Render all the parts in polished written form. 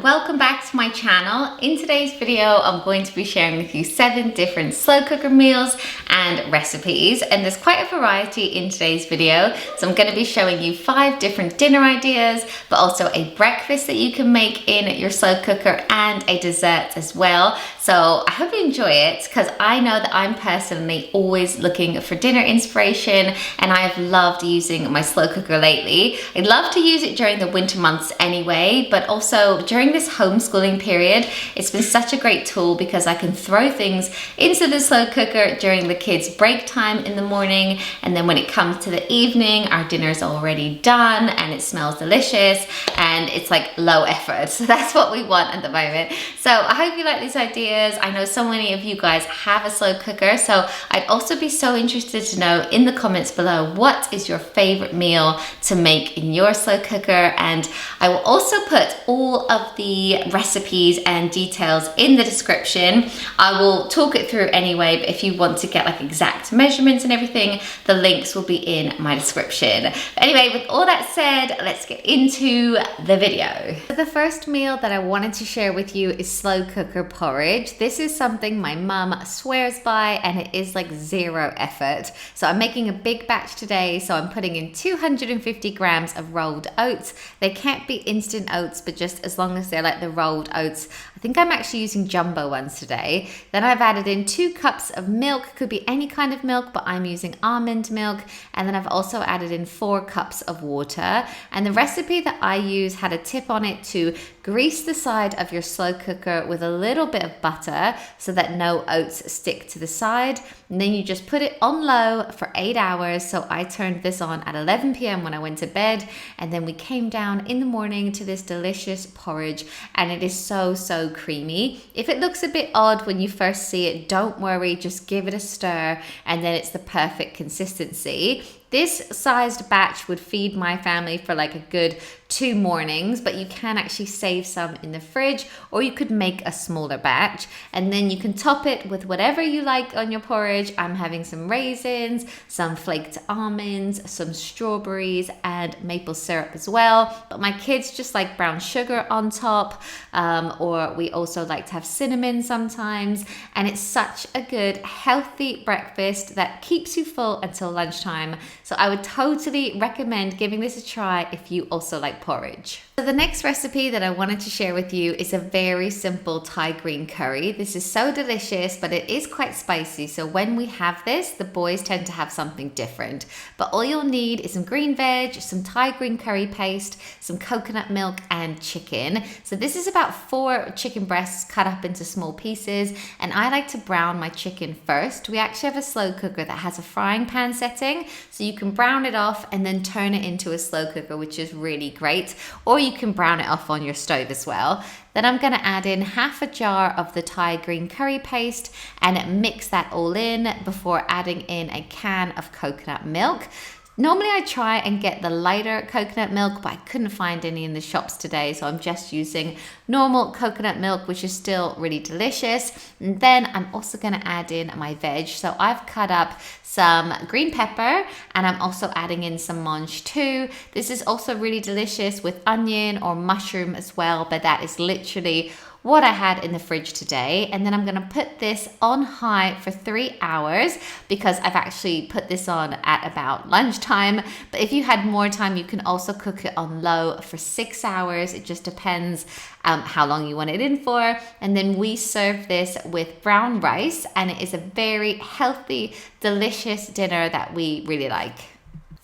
welcome back to my channel. In today's video, I'm going to be sharing with you 7 different slow cooker meals and recipes, and there's quite a variety in today's video. So I'm going to be showing you 5 different dinner ideas, but also a breakfast that you can make in your slow cooker and a dessert as well. So I hope you enjoy it, because I know that I'm personally always looking for dinner inspiration, and I have loved using my slow cooker lately. I love to use it during the winter months anyway, but also during this homeschooling period, it's been such a great tool because I can throw things into the slow cooker during the kids' break time in the morning, and then when it comes to the evening, our dinner's already done and it smells delicious and it's like low effort. So that's what we want at the moment. So I hope you like these ideas. I know so many of you guys have a slow cooker, so I'd also be so interested to know in the comments below, what is your favorite meal to make in your slow cooker? And I will also put all of the recipes and details in the description. I will talk it through anyway, but if you want to get like exact measurements and everything, the links will be in my description. But anyway, with all that said, let's get into the video. So the first meal that I wanted to share with you is slow cooker porridge. This is something my mum swears by, and it is like 0 effort. So I'm making a big batch today, so I'm putting in 250 grams of rolled oats. They can't be instant oats, but just as long as they're like the rolled oats. I think I'm actually using jumbo ones today. Then I've added in 2 cups of milk, could be any kind of milk, but I'm using almond milk. And then I've also added in 4 cups of water. And the recipe that I use had a tip on it to grease the side of your slow cooker with a little bit of butter so that no oats stick to the side. And then you just put it on low for 8 hours. So I turned this on at 11 p.m. when I went to bed. And then we came down in the morning to this delicious porridge. And it is so creamy. If it looks a bit odd when you first see it, don't worry, just give it a stir and then it's the perfect consistency. This sized batch would feed my family for like a good 2 mornings, but you can actually save some in the fridge, or you could make a smaller batch and then you can top it with whatever you like on your porridge. I'm having some raisins, some flaked almonds, some strawberries and maple syrup as well. But my kids just like brown sugar on top, or we also like to have cinnamon sometimes. And it's such a good healthy breakfast that keeps you full until lunchtime. So I would totally recommend giving this a try if you also like porridge. So the next recipe that I wanted to share with you is a very simple Thai green curry. This is so delicious, but it is quite spicy. So when we have this, the boys tend to have something different. But all you'll need is some green veg, some Thai green curry paste, some coconut milk and chicken. So this is about 4 chicken breasts cut up into small pieces. And I like to brown my chicken first. We actually have a slow cooker that has a frying pan setting. So you can brown it off and then turn it into a slow cooker, which is really great. Or you can brown it off on your stove as well. Then I'm going to add in half a jar of the Thai green curry paste and mix that all in before adding in a can of coconut milk. Normally I try and get the lighter coconut milk, but I couldn't find any in the shops today, so I'm just using normal coconut milk, which is still really delicious. And then I'm also going to add in my veg. So I've cut up some green pepper and I'm also adding in some mange too. This is also really delicious with onion or mushroom as well, but that is literally what I had in the fridge today. And then I'm going to put this on high for 3 hours because I've actually put this on at about lunchtime. But if you had more time, you can also cook it on low for 6 hours. It just depends how long you want it in for. And then we serve this with brown rice, and it is a very healthy, delicious dinner that we really like.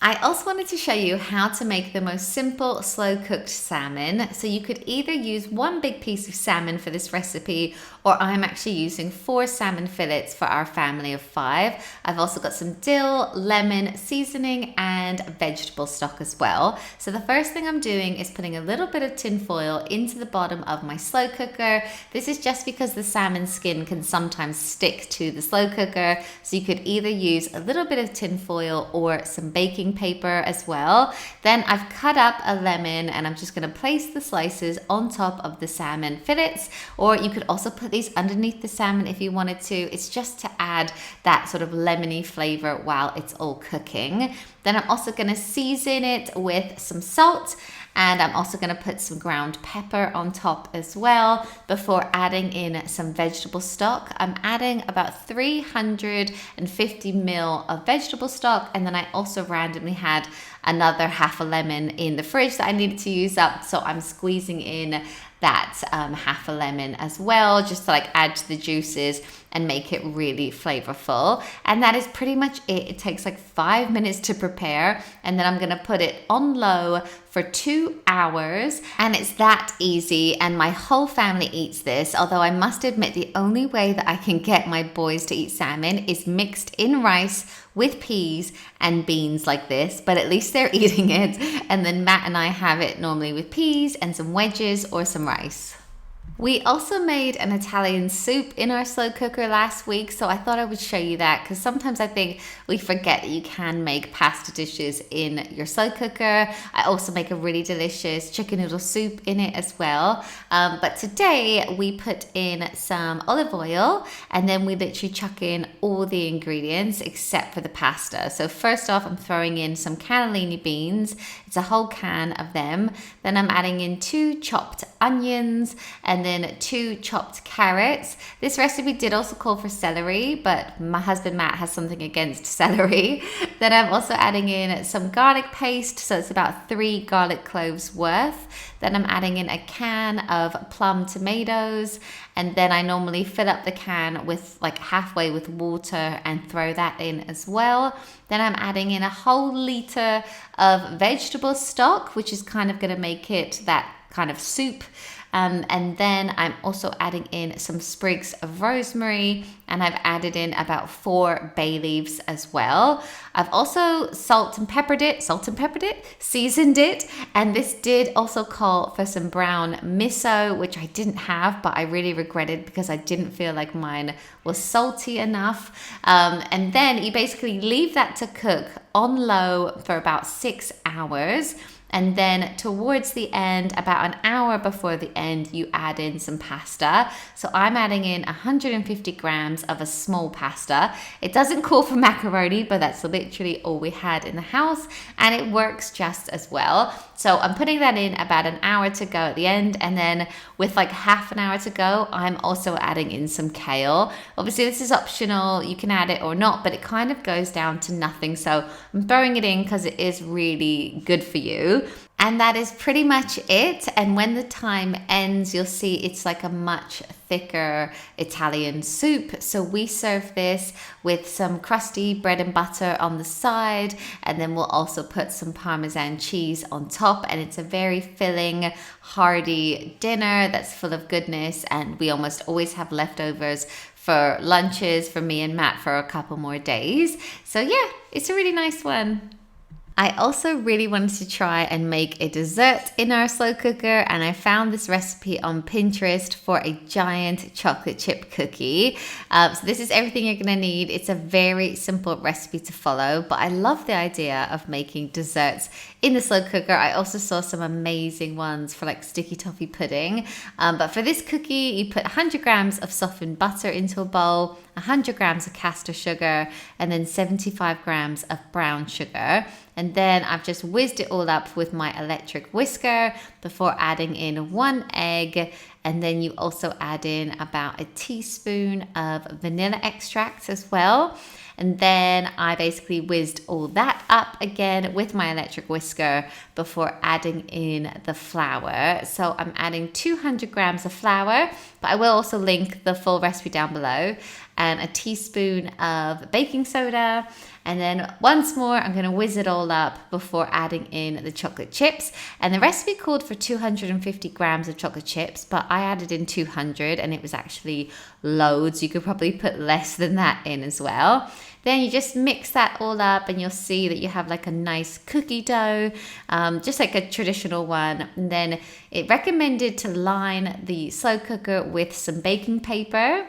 I also wanted to show you how to make the most simple slow cooked salmon. So you could either use 1 big piece of salmon for this recipe, or I'm actually using 4 salmon fillets for our family of 5. I've also got some dill, lemon, seasoning and vegetable stock as well. So the first thing I'm doing is putting a little bit of tin foil into the bottom of my slow cooker. This is just because the salmon skin can sometimes stick to the slow cooker. So you could either use a little bit of tin foil or some baking paper as well. Then I've cut up a lemon and I'm just going to place the slices on top of the salmon fillets, or you could also put these underneath the salmon if you wanted to. It's just to add that sort of lemony flavor while it's all cooking. Then I'm also going to season it with some salt And I'm also going to put some ground pepper on top as well before adding in some vegetable stock. I'm adding about 350 ml of vegetable stock, and then I also randomly had another half a lemon in the fridge that I needed to use up, so I'm squeezing in that half a lemon as well, just to like add to the juices and make it really flavorful. And that is pretty much it. It takes like 5 minutes to prepare, and then I'm gonna put it on low for 2 hours, and it's that easy. And my whole family eats this, although I must admit the only way that I can get my boys to eat salmon is mixed in rice with peas and beans like this, but at least they're eating it. And then Matt and I have it normally with peas and some wedges or some rice. We also made an Italian soup in our slow cooker last week, so I thought I would show you that, because sometimes I think we forget that you can make pasta dishes in your slow cooker. I also make a really delicious chicken noodle soup in it as well. But today we put in some olive oil, and then we literally chuck in all the ingredients except for the pasta. So first off, I'm throwing in some cannellini beans. It's a whole can of them. Then I'm adding in 2 chopped onions, and then 2 chopped carrots. This recipe did also call for celery, but my husband Matt has something against celery. Then I'm also adding in some garlic paste, so it's about 3 garlic cloves worth. Then I'm adding in a can of plum tomatoes, and then I normally fill up the can with like halfway with water and throw that in as well. Then I'm adding in a whole liter of vegetable stock, which is kind of going to make it that kind of soup. And then I'm also adding in some sprigs of rosemary, and I've added in about 4 bay leaves as well. I've also salt and peppered it, seasoned it, and this did also call for some brown miso, which I didn't have, but I really regretted because I didn't feel like mine was salty enough. And then you basically leave that to cook on low for about 6 hours. And then towards the end, about an hour before the end, you add in some pasta. So I'm adding in 150 grams of a small pasta. It doesn't call for macaroni, but that's literally all we had in the house, and it works just as well. So I'm putting that in about an hour to go at the end, and then with like half an hour to go, I'm also adding in some kale. Obviously this is optional, you can add it or not, but it kind of goes down to nothing. So I'm throwing it in because it is really good for you. And that is pretty much it. And when the time ends, you'll see it's like a much thicker Italian soup. So we serve this with some crusty bread and butter on the side, and then we'll also put some Parmesan cheese on top. And it's a very filling, hearty dinner that's full of goodness. And we almost always have leftovers for lunches for me and Matt for a couple more days. So yeah, it's a really nice one. I also really wanted to try and make a dessert in our slow cooker, and I found this recipe on Pinterest for a giant chocolate chip cookie. So this is everything you're gonna need. It's a very simple recipe to follow, but I love the idea of making desserts in the slow cooker. I also saw some amazing ones for like sticky toffee pudding. But for this cookie, you put 100 grams of softened butter into a bowl, 100 grams of caster sugar, and then 75 grams of brown sugar. And then I've just whizzed it all up with my electric whisker before adding in 1 egg. And then you also add in about a teaspoon of vanilla extract as well. And then I basically whizzed all that up again with my electric whisker before adding in the flour. So I'm adding 200 grams of flour, but I will also link the full recipe down below, and a teaspoon of baking soda. And then once more, I'm gonna whiz it all up before adding in the chocolate chips. And the recipe called for 250 grams of chocolate chips, but I added in 200 and it was actually loads. You could probably put less than that in as well. Then you just mix that all up and you'll see that you have like a nice cookie dough, just like a traditional one. And then it recommended to line the slow cooker with some baking paper.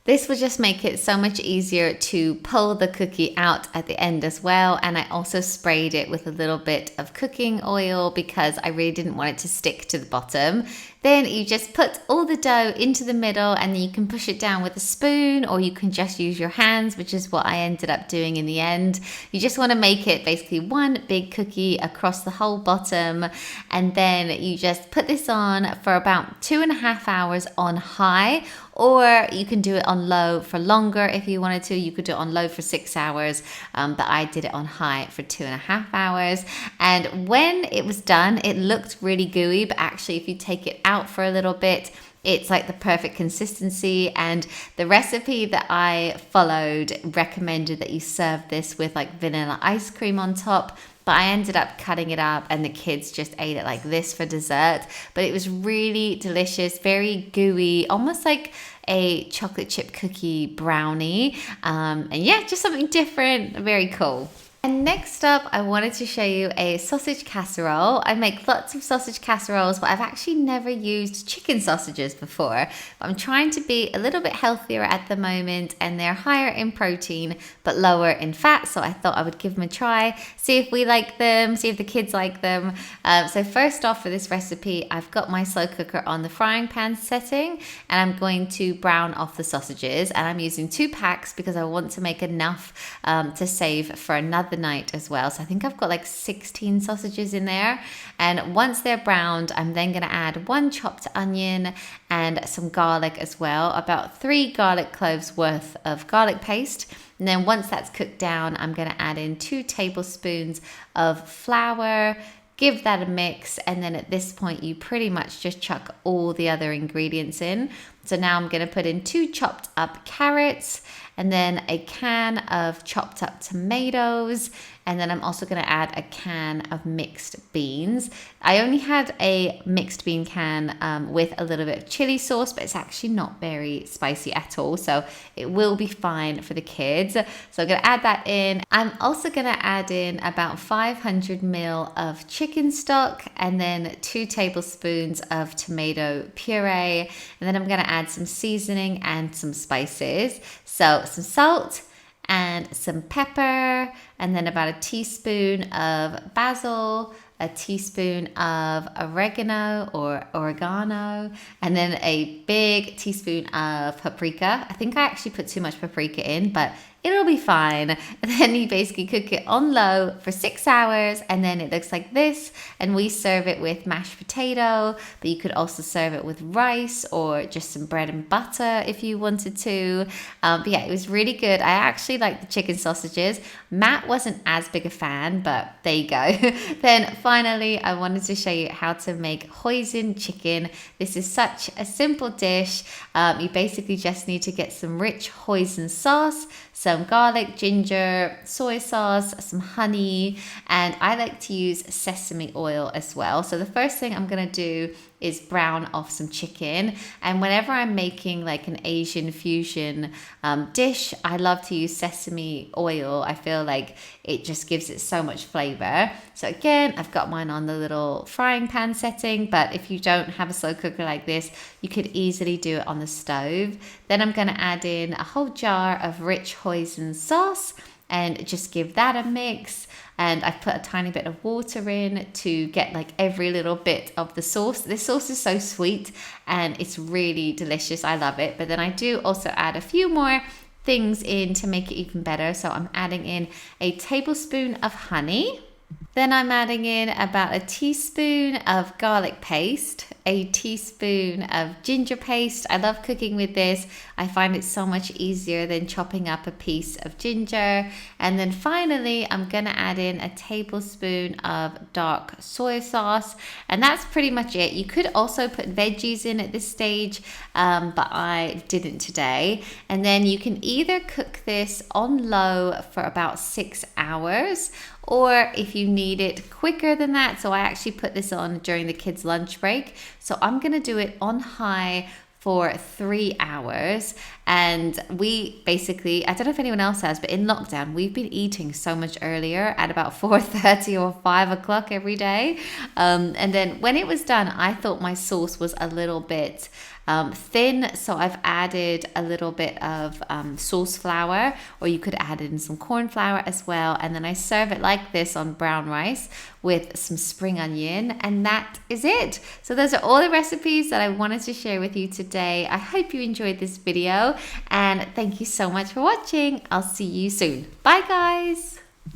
This will just make it so much easier to pull the cookie out at the end as well. And I also sprayed it with a little bit of cooking oil because I really didn't want it to stick to the bottom. Then you just put all the dough into the middle, and then you can push it down with a spoon, or you can just use your hands, which is what I ended up doing in the end. You just want to make it basically one big cookie across the whole bottom, and then you just put this on for about 2.5 hours on high, or you can do it on low for longer if you wanted to. You could do it on low for 6 hours, but I did it on high for 2.5 hours. And when it was done, it looked really gooey, but actually if you take it out for a little bit, it's like the perfect consistency. And the recipe that I followed recommended that you serve this with like vanilla ice cream on top, but I ended up cutting it up and the kids just ate it like this for dessert. But it was really delicious, very gooey, almost like a chocolate chip cookie brownie. And yeah, just something different, very cool. And next up, I wanted to show you a sausage casserole. I make lots of sausage casseroles, but I've actually never used chicken sausages before. But I'm trying to be a little bit healthier at the moment, and they're higher in protein, but lower in fat. So I thought I would give them a try, see if we like them, see if the kids like them. So first off, for this recipe, I've got my slow cooker on the frying pan setting, and I'm going to brown off the sausages. And I'm using 2 packs because I want to make enough to save for another night as well. So I think I've got like 16 sausages in there. And once they're browned, I'm then going to add 1 chopped onion and some garlic as well, about 3 garlic cloves worth of garlic paste. And then once that's cooked down, I'm going to add in 2 tablespoons of flour, give that a mix, and then at this point you pretty much just chuck all the other ingredients in. So now I'm going to put in 2 chopped up carrots, and then a can of chopped up tomatoes, and then I'm also going to add a can of mixed beans. I only had a mixed bean can with a little bit of chili sauce, but it's actually not very spicy at all, so it will be fine for the kids. So I'm going to add that in. I'm also going to add in about 500 ml of chicken stock, and then 2 tablespoons of tomato puree, and then I'm going to add some seasoning and some spices. So some salt and some pepper, and then about a teaspoon of basil, a teaspoon of oregano or oregano, and then a big teaspoon of paprika. I think I actually put too much paprika in, but it'll be fine. And then you basically cook it on low for 6 hours, and then it looks like this. And we serve it with mashed potato, but you could also serve it with rice or just some bread and butter if you wanted to. But yeah, it was really good. I actually like the chicken sausages. Matt wasn't as big a fan, but there you go. Then finally, I wanted to show you how to make hoisin chicken. This is such a simple dish. You basically just need to get some rich hoisin sauce, some garlic, ginger, soy sauce, some honey, and I like to use sesame oil as well. So the first thing I'm gonna do is brown off some chicken. And whenever I'm making like an Asian fusion dish, I love to use sesame oil. I feel like it just gives it so much flavor. So again, I've got mine on the little frying pan setting, but if you don't have a slow cooker like this, you could easily do it on the stove. Then I'm gonna add in a whole jar of rich hoisin sauce and just give that a mix. And I've put a tiny bit of water in to get like every little bit of the sauce. This sauce is so sweet and it's really delicious. I love it. But then I do also add a few more things in to make it even better. So I'm adding in a tablespoon of honey. Then I'm adding in about a teaspoon of garlic paste, a teaspoon of ginger paste. I love cooking with this. I find it so much easier than chopping up a piece of ginger. And then finally, I'm gonna add in a tablespoon of dark soy sauce. And that's pretty much it. You could also put veggies in at this stage, but I didn't today. And then you can either cook this on low for about 6 hours, or if you need it quicker than that. So I actually put this on during the kids' lunch break. So I'm gonna do it on high for 3 hours. And we basically, I don't know if anyone else has, but in lockdown, we've been eating so much earlier at about 4:30 or 5 o'clock every day. And then when it was done, I thought my sauce was a little bit thin, so I've added a little bit of sauce flour, or you could add in some corn flour as well. And then I serve it like this on brown rice with some spring onion, and that is it. So those are all the recipes that I wanted to share with you today. I hope you enjoyed this video, and thank you so much for watching. I'll see you soon. Bye guys.